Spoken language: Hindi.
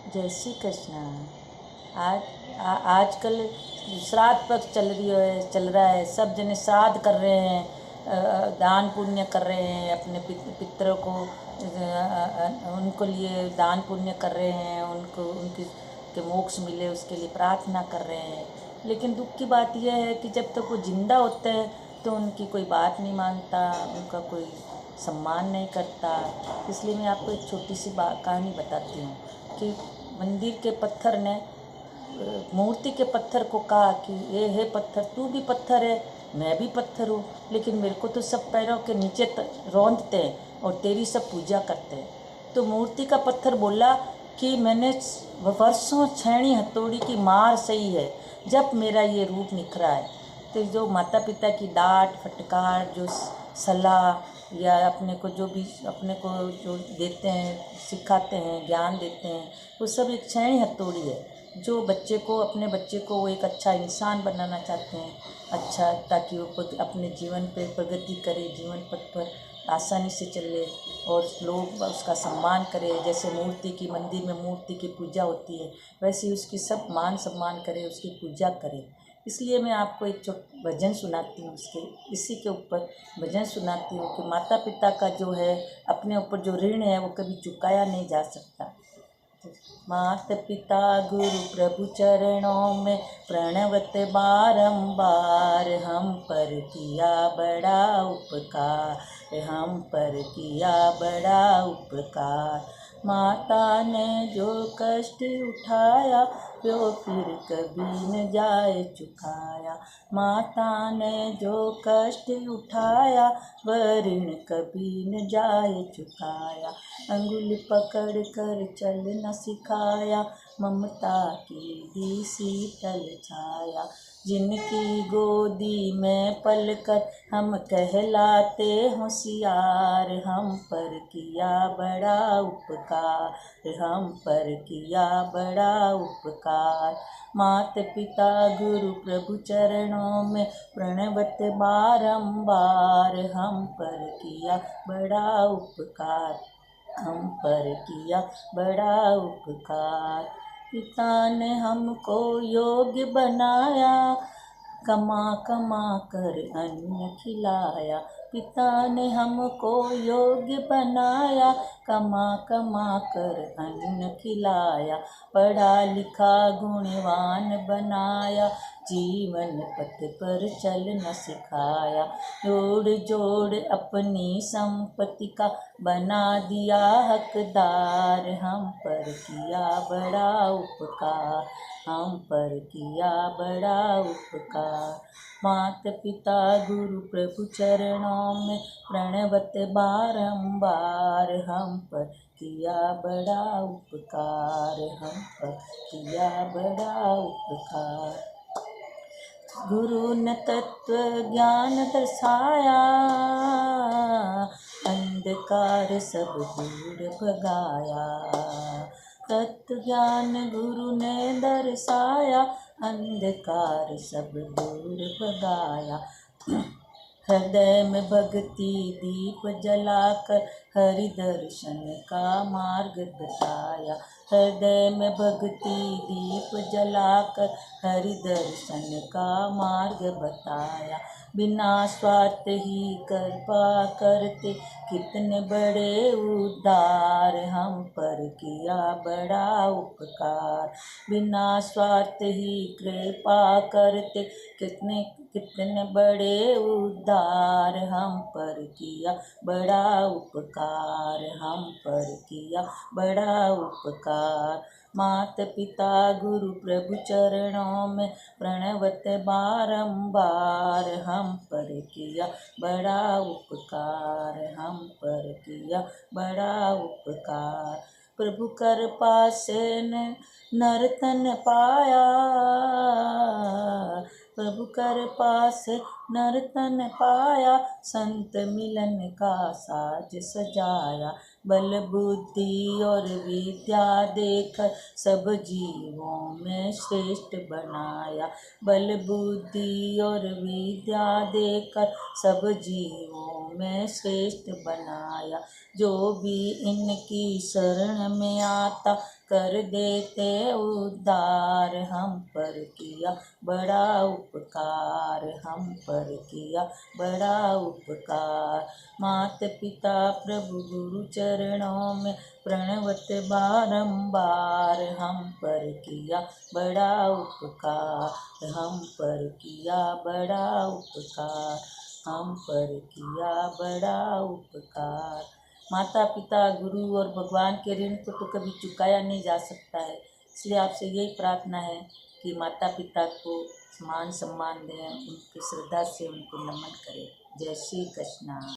जय श्री कृष्ण। आज आजकल श्राद्ध पक्ष चल रहा है। सब जने श्राद्ध कर रहे हैं, दान पुण्य कर रहे हैं, अपने पितरों को उनको लिए दान पुण्य कर रहे हैं, उनको उनकी के मोक्ष मिले उसके लिए प्रार्थना कर रहे हैं। लेकिन दुख की बात यह है कि जब तक वो जिंदा होते हैं तो उनकी कोई बात नहीं मानता, उनका कोई सम्मान नहीं करता। इसलिए मैं आपको एक छोटी सी कहानी बताती हूँ कि मंदिर के पत्थर ने मूर्ति के पत्थर को कहा कि ये है पत्थर, तू भी पत्थर है, मैं भी पत्थर हूँ, लेकिन मेरे को तो सब पैरों के नीचे रौंदते हैं और तेरी सब पूजा करते हैं। तो मूर्ति का पत्थर बोला कि मैंने वर्षों छेनी हथौड़ी की मार सही है, जब मेरा ये रूप निखरा है। तो जो माता पिता की डांट फटकार, जो सलाह या अपने को जो देते हैं, सिखाते हैं, ज्ञान देते हैं, वो सब एक छेनी हथौड़ी है जो अपने बच्चे को वो एक अच्छा इंसान बनाना चाहते हैं, अच्छा, ताकि वो अपने जीवन पे प्रगति करे, जीवन पथ पर आसानी से चले और लोग उसका सम्मान करें। जैसे मंदिर में मूर्ति की पूजा होती है, वैसे ही उसकी सब मान सम्मान करें, उसकी पूजा करें। इसलिए मैं आपको एक भजन सुनाती हूँ, इसी के ऊपर भजन सुनाती हूँ कि माता पिता का जो है, अपने ऊपर जो ऋण है वो कभी चुकाया नहीं जा सकता। मात पिता गुरु प्रभु चरणों में प्रणवत बारंबार, हम पर किया बड़ा उपकार, हम पर किया बड़ा उपकार। माता ने जो कष्ट उठाया वो फिर कभी न जाए चुकाया। माता ने जो कष्ट उठाया वह ऋण कभी न जाए चुकाया। अंगुल पकड़ कर चलना सिखाया, ममता की दी शीतल छाया। जिनकी गोदी में पलकर हम कहलाते होशियार, हम पर किया बड़ा उपकार, हम पर किया बड़ा उपकार। मात पिता गुरु प्रभु चरणों में प्रणवत बारंबार, हम पर किया बड़ा उपकार, हम पर किया बड़ा उपकार। पिता ने हमको योग्य बनाया, कमा कमा कर अन्न खिलाया। पिता ने हमको योग्य बनाया, कमा कमा कर अन्न खिलाया। पढ़ा लिखा गुणवान बनाया, जीवन पथ पर चलना सिखाया। जोड़ जोड़ अपनी संपत्ति का बना दिया हकदार, हम पर किया बड़ा उपकार, हम पर किया बड़ा उपकार। मात पिता गुरु प्रभु चरणों में प्रणवत बारंबार, हम पर किया बड़ा उपकार, हम पर किया बड़ा उपकार। गुरु ने तत्व ज्ञान दर्शाया, अंधकार सब दूर भगाया। तत्व ज्ञान गुरु ने दर्शाया, अंधकार सब दूर भगाया। हृदय में भक्ति दीप जलाकर हरि दर्शन का मार्ग बताया। हृदय में भक्ति दीप जलाकर हरि दर्शन का मार्ग बताया। बिना स्वार्थ ही कृपा करते कितने बड़े उद्धार, हम पर किया बड़ा उपकार। बिना स्वार्थ ही कृपा करते कितने बड़े उद्धार, हम पर किया बड़ा उपकार, हम पर किया बड़ा उपकार। मात पिता गुरु प्रभु चरणों में प्रणवत बारंबार, हम पर किया बड़ा उपकार, हम पर किया बड़ा उपकार। प्रभु कृपा से नर्तन पाया, प्रभु कृपा से नर्तन पाया। संत मिलन का साज सजाया, बल बुद्धि और विद्या देकर सब जीवों में श्रेष्ठ बनाया। बल बुद्धि और विद्या देकर सब जीवों में श्रेष्ठ बनाया। जो भी इनकी शरण में आता कर देते उद्धार। हम पर किया बड़ा उपकार, हम पर किया बड़ा उपकार। मात पिता प्रभु गुरु चरणों में प्रणवत बारंबार। हम पर किया बड़ा उपकार, हम पर किया बड़ा उपकार, हम पर किया बड़ा उपकार। माता पिता गुरु और भगवान के ऋण को तो कभी चुकाया नहीं जा सकता है, इसलिए आपसे यही प्रार्थना है कि माता पिता को मान सम्मान दें, उनकी श्रद्धा से उनको नमन करें। जय श्री कृष्णा।